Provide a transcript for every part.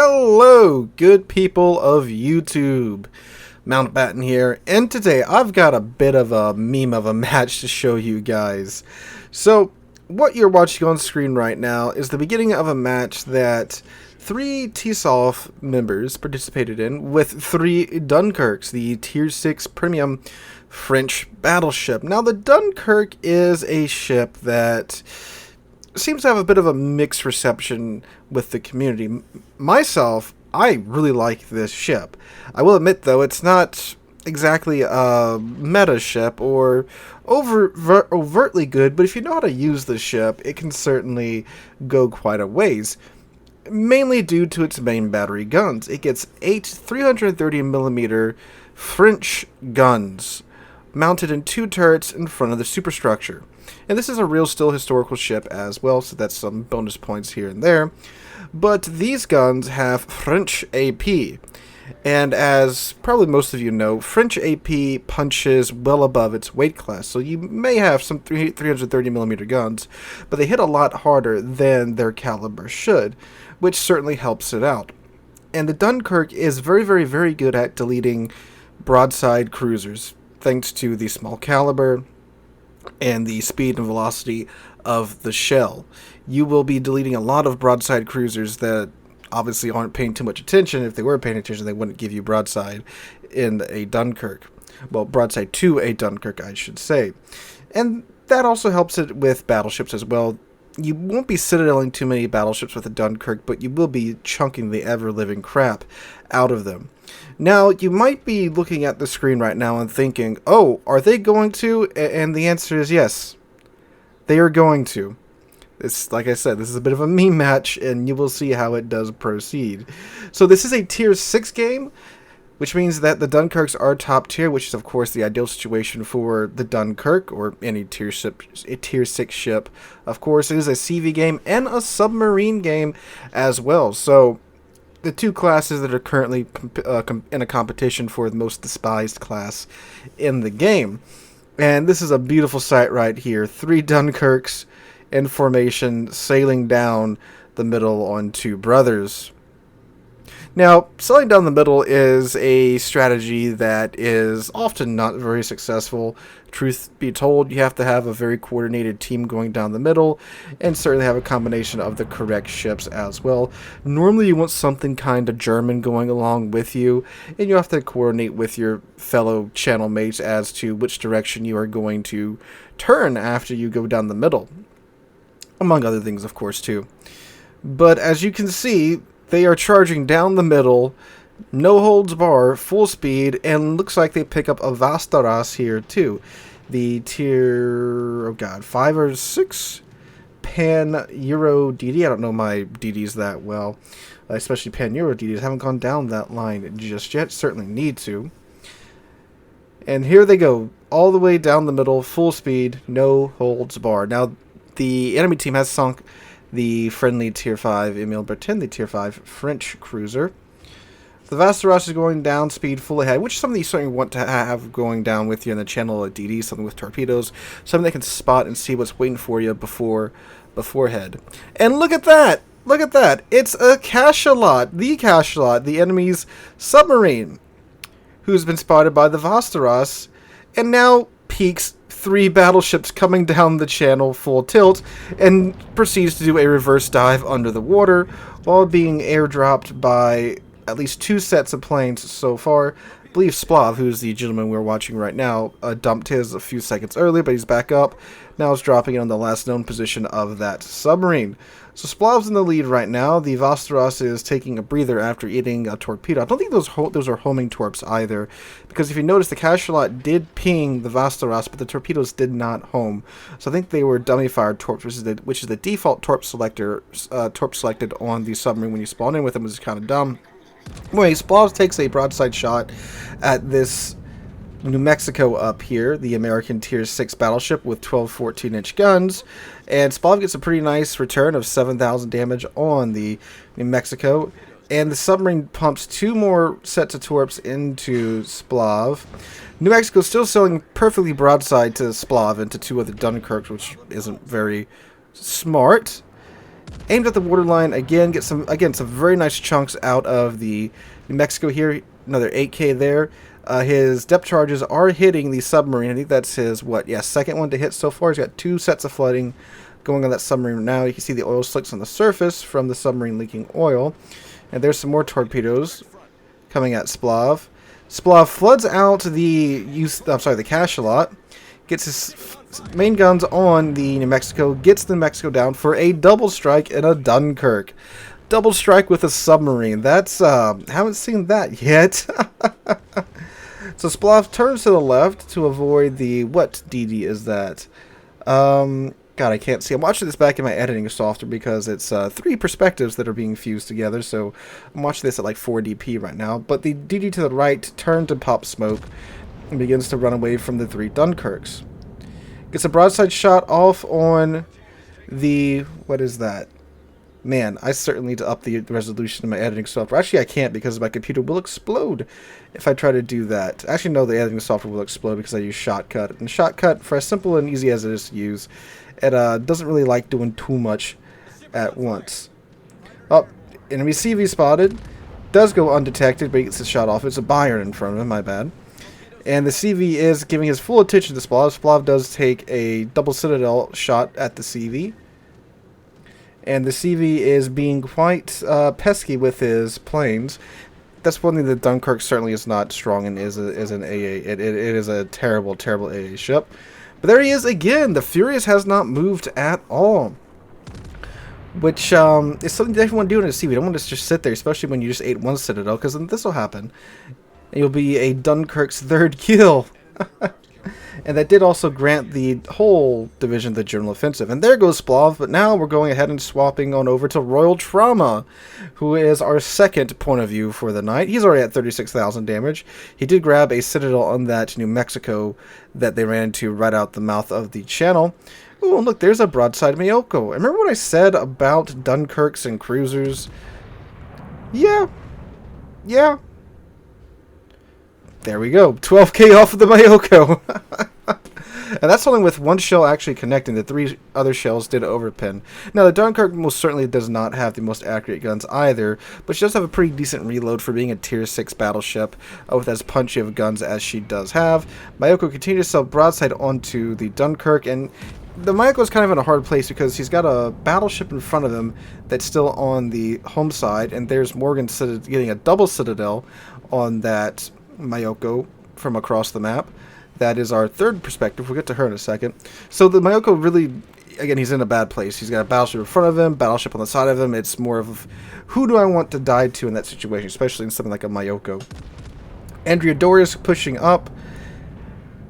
Hello, good people of YouTube. Mountbatten here, and today I've got a bit of a meme of a match to show you guys. So, what you're watching on screen right now is the beginning of a match that 3 TSOF members participated in with 3 Dunkerques, the Tier 6 Premium French battleship. Now, the Dunkerque is a ship that seems to have a bit of a mixed reception with the community. Myself, I really like this ship. I will admit, though, it's not exactly a meta ship or overtly good, but if you know how to use the ship, it can certainly go quite a ways. Mainly due to its main battery guns. It gets 8 330mm French guns mounted in 2 turrets in front of the superstructure. And this is a real still historical ship as well, so that's some bonus points here and there. But these guns have French AP. And as probably most of you know, French AP punches well above its weight class. So you may have some 330mm guns, but they hit a lot harder than their caliber should, which certainly helps it out. And the Dunkerque is very good at deleting broadside cruisers, thanks to the small caliber and the speed and velocity of the shell. You will be deleting a lot of broadside cruisers that obviously aren't paying too much attention. If they were paying attention, they wouldn't give you broadside in a Dunkerque. Well, broadside to a Dunkerque, I should say. And that also helps it with battleships as well. You won't be citadeling too many battleships with a Dunkerque, but you will be chunking the ever-living crap out of them. Now, you might be looking at the screen right now and thinking, oh, are they going to? And the answer is yes. They are going to. It's, like I said, this is a bit of a meme match, and you will see how it does proceed. So this is a Tier 6 game, which means that the Dunkerques are top tier, which is, of course, the ideal situation for the Dunkerque, or any Tier 6 ship. Of course, it is a CV game and a submarine game as well. So the 2 classes that are currently in a competition for the most despised class in the game. And this is a beautiful sight right here. 3 Dunkerques in formation sailing down the middle on 2 brothers. Now, sailing down the middle is a strategy that is often not very successful. Truth be told, you have to have a very coordinated team going down the middle, and certainly have a combination of the correct ships as well. Normally you want something kind of German going along with you, and you have to coordinate with your fellow channel mates as to which direction you are going to turn after you go down the middle. Among other things, of course, too. But as you can see, they are charging down the middle, no holds bar, full speed, and looks like they pick up a Vastaras here too. The tier, 5 or 6 Pan-Euro DD. I don't know my DDs that well, especially Pan-Euro DDs. Haven't gone down that line just yet. Certainly need to. And here they go, all the way down the middle, full speed, no holds bar. Now, the enemy team has sunk the friendly Tier 5 Emile Bertin, the Tier 5 French cruiser. The Vastaras is going down, speed full ahead, which is something you certainly want to have going down with you in the channel at DD, something with torpedoes, something that can spot and see what's waiting for you beforehand. And look at that! Look at that! It's a cachalot, the enemy's submarine, who's been spotted by the Vastaras, and now peeks 3 battleships coming down the channel full tilt, and proceeds to do a reverse dive under the water while being airdropped by at least 2 sets of planes so far. I believe Splav, who's the gentleman we're watching right now, dumped his a few seconds earlier, but he's back up. Now is dropping it on the last known position of that submarine. So Splav's in the lead right now. The Vastaras is taking a breather after eating a torpedo. I don't think those are homing torps either, because if you notice, the cachalot did ping the Vastaras, but the torpedoes did not home. So I think they were dummy-fired torps, which is the default torp selected on the submarine when you spawn in with them, which is kind of dumb. Anyway, Splav takes a broadside shot at this New Mexico up here, the American Tier 6 battleship with 12 14-inch guns, and Splav gets a pretty nice return of 7,000 damage on the New Mexico, and the submarine pumps 2 more sets of torps into Splav. New Mexico still sailing perfectly broadside to Splav into 2 other Dunkerques, which isn't very smart. Aimed at the waterline again. Get some very nice chunks out of the New Mexico here. Another 8K there. His depth charges are hitting the submarine. I think that's his second one to hit so far. He's got 2 sets of flooding going on that submarine now. You can see the oil slicks on the surface from the submarine leaking oil. And there's some more torpedoes coming at Splav. Splav floods out the cachalot, gets his main guns on the New Mexico, gets the New Mexico down for a double strike in a Dunkirk. Double strike with a submarine. That's, haven't seen that yet. So Splav turns to the left to avoid the, what DD is that? God, I can't see. I'm watching this back in my editing software because it's 3 perspectives that are being fused together. So I'm watching this at like 4DP right now. But the DD to the right turned to pop smoke and begins to run away from the 3 Dunkirks. Gets a broadside shot off on the, what is that? Man, I certainly need to up the resolution of my editing software. Actually, I can't because my computer will explode if I try to do that. Actually, no, the editing software will explode because I use Shotcut. And Shotcut, for as simple and easy as it is to use, it doesn't really like doing too much at once. Oh, enemy CV spotted. Does go undetected, but he gets his shot off. It's a Bayern in front of him, my bad. And the CV is giving his full attention to Splav. Splav does take a double Citadel shot at the CV. And the CV is being quite pesky with his planes. That's one thing that Dunkirk certainly is not strong in, is an AA. It is a terrible, terrible AA ship. But there he is again. The Furious has not moved at all. Which is something that everyone do in a CV. You don't want to just sit there, especially when you just ate 1 Citadel, because then this will happen. And you'll be a Dunkirk's 3rd kill. And that did also grant the whole division the general offensive. And there goes Splav, but now we're going ahead and swapping on over to Royal Trauma, who is our 2nd point of view for the night. He's already at 36,000 damage. He did grab a Citadel on that New Mexico that they ran into right out the mouth of the channel. Ooh, look, there's a broadside Mayoko. Remember what I said about Dunkirks and cruisers? Yeah. There we go. 12k off of the Mayoko. And that's only with 1 shell actually connecting. The 3 other shells did overpin. Now, the Dunkirk most certainly does not have the most accurate guns either, but she does have a pretty decent reload for being a tier 6 battleship with as punchy of guns as she does have. Mayoko continues to sell broadside onto the Dunkirk, and the Mayoko is kind of in a hard place because he's got a battleship in front of him that's still on the home side, and there's Morgan getting a double Citadel on that Mayoko from across the map. That is our 3rd perspective. We'll get to her in a second. So the Mayoko really, again, he's in a bad place. He's got a battleship in front of him, battleship on the side of him. It's more of, who do I want to die to in that situation, especially in something like a Mayoko. Andrea Dorius pushing up,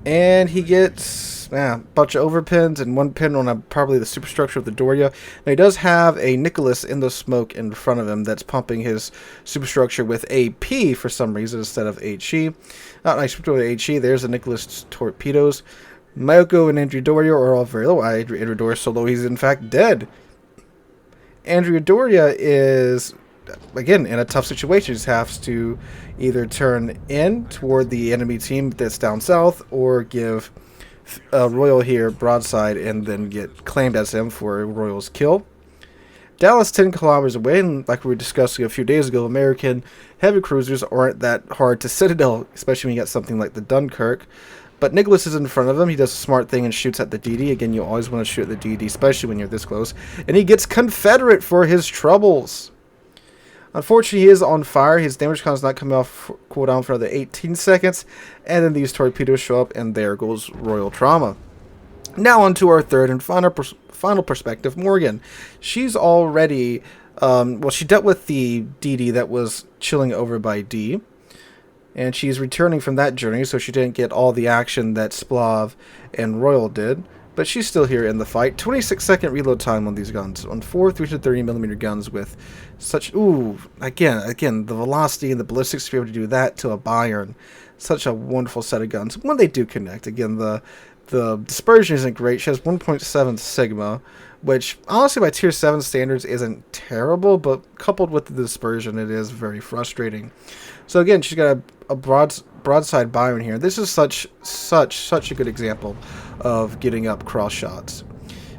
and he gets a bunch of overpins and 1 pin on probably the superstructure of the Doria. Now he does have a Nicholas in the smoke in front of him that's pumping his superstructure with AP for some reason instead of HE. Nice with HE. There's the Nicholas torpedoes. Mayoko and Andrea Doria are all very low. Andrea Doria is so low he's in fact dead. Andrea Doria is, again, in a tough situation. He has to either turn in toward the enemy team that's down south or give Royal here broadside and then get claimed as him for Royal's kill. Dallas 10 kilometers away, and like we were discussing a few days ago, American heavy cruisers aren't that hard to Citadel, especially when you got something like the Dunkirk. But Nicholas is in front of him. He does a smart thing and shoots at the DD. Again, you always want to shoot at the DD, especially when you're this close. And he gets Confederate for his troubles. Unfortunately, he is on fire. His damage con is not coming off cooldown for another 18 seconds. And then these torpedoes show up, and there goes Royal Trauma. Now on to our 3rd and final perspective, Morgan. She's already, she dealt with the DD that was chilling over by D. And she's returning from that journey, so she didn't get all the action that Splav and Royal did. But she's still here in the fight. 26-second reload time on these guns. On 4 330mm guns with such... Ooh, again, the velocity and the ballistics to be able to do that to a Bayern. Such a wonderful set of guns. When they do connect, again, the dispersion isn't great. She has 1.7 Sigma, which, honestly, by Tier 7 standards isn't terrible, but coupled with the dispersion, it is very frustrating. So, again, she's got a broadside Bayern here. This is such a good example of getting up cross shots.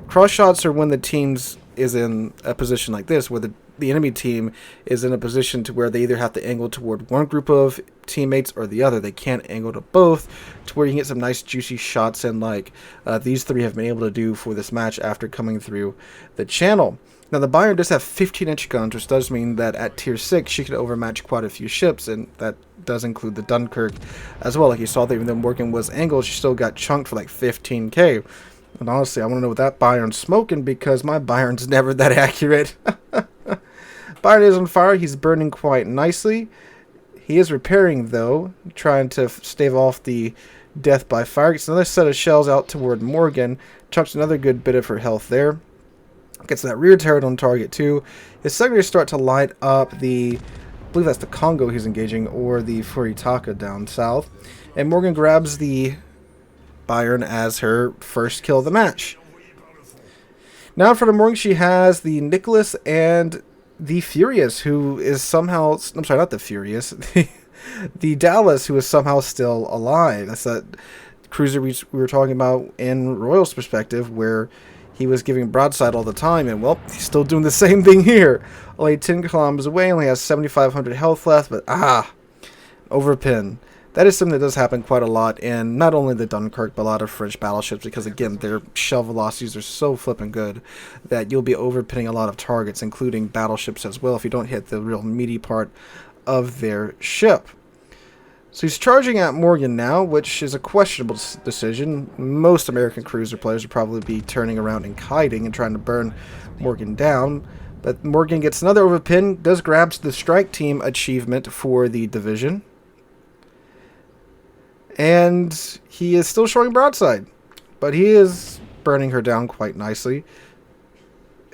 Cross shots are when the teams is in a position like this, where the enemy team is in a position to where they either have to angle toward one group of teammates or the other. They can't angle to both, to where you can get some nice juicy shots in, like these three have been able to do for this match after coming through the channel. Now, the Bayern does have 15-inch guns, which does mean that at tier 6, she could overmatch quite a few ships, and that does include the Dunkerque as well. Like you saw, that even though Morgan was angled, she still got chunked for like 15k. And honestly, I want to know what that Bayern's smoking, because my Bayern's never that accurate. Bayern is on fire. He's burning quite nicely. He is repairing, though, trying to stave off the death by fire. Gets another set of shells out toward Morgan. Chucks another good bit of her health there. Gets that rear turret on target too. His secondaries start to light up the, I believe that's the Congo he's engaging, or the Furitaka down south. And Morgan grabs the Bayern as her first kill of the match. Now in front of Morgan, she has the Nicholas and the Furious, who is somehow, I'm sorry, not the Furious, the Dallas, who is somehow still alive. That's that cruiser we were talking about in Royal's perspective, where he was giving broadside all the time, and well, he's still doing the same thing here. Only 10 kilometers away, only has 7,500 health left, but overpin. That is something that does happen quite a lot in not only the Dunkirk, but a lot of French battleships, because again, their shell velocities are so flippin' good that you'll be overpinning a lot of targets, including battleships as well, if you don't hit the real meaty part of their ship. So he's charging at Morgan now, which is a questionable decision. Most American cruiser players would probably be turning around and kiting and trying to burn Morgan down. But Morgan gets another overpin, does grab the strike team achievement for the division. And he is still showing broadside, but he is burning her down quite nicely.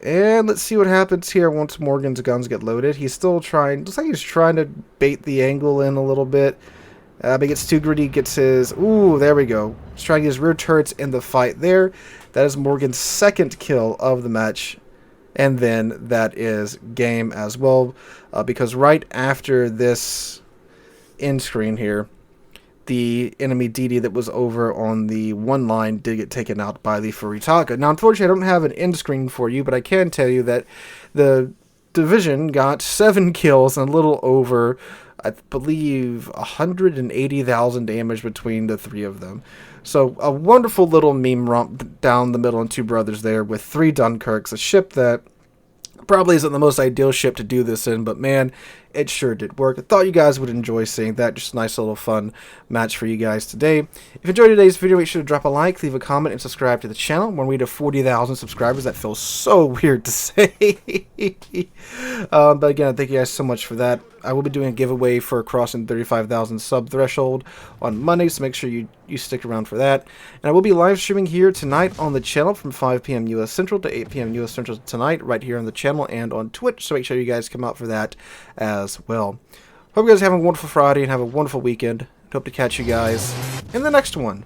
And let's see what happens here once Morgan's guns get loaded. He's still trying, looks like he's trying to bait the angle in a little bit. But he gets too greedy, gets his... Ooh, there we go. He's trying to get his rear turrets in the fight there. That is Morgan's second kill of the match. And then that is game as well. Because right after this end screen here, the enemy DD that was over on the one line did get taken out by the Furitaka. Now, unfortunately, I don't have an end screen for you, but I can tell you that the division got 7 kills and a little over, I believe, 180,000 damage between the three of them. So a wonderful little meme romp down the middle and two brothers there with 3 Dunkirks, a ship that probably isn't the most ideal ship to do this in, but man, it sure did work. I thought you guys would enjoy seeing that. Just a nice little fun match for you guys today. If you enjoyed today's video, make sure to drop a like, leave a comment, and subscribe to the channel. When we hit 40,000 subscribers, that feels so weird to say. But again, thank you guys so much for that. I will be doing a giveaway for crossing 35,000 sub threshold on Monday, so make sure you stick around for that. And I will be live streaming here tonight on the channel from 5 p.m. U.S. Central to 8 p.m. U.S. Central tonight, right here on the channel and on Twitch, so make sure you guys come out for that as well. Hope you guys have a wonderful Friday and have a wonderful weekend. Hope to catch you guys in the next one.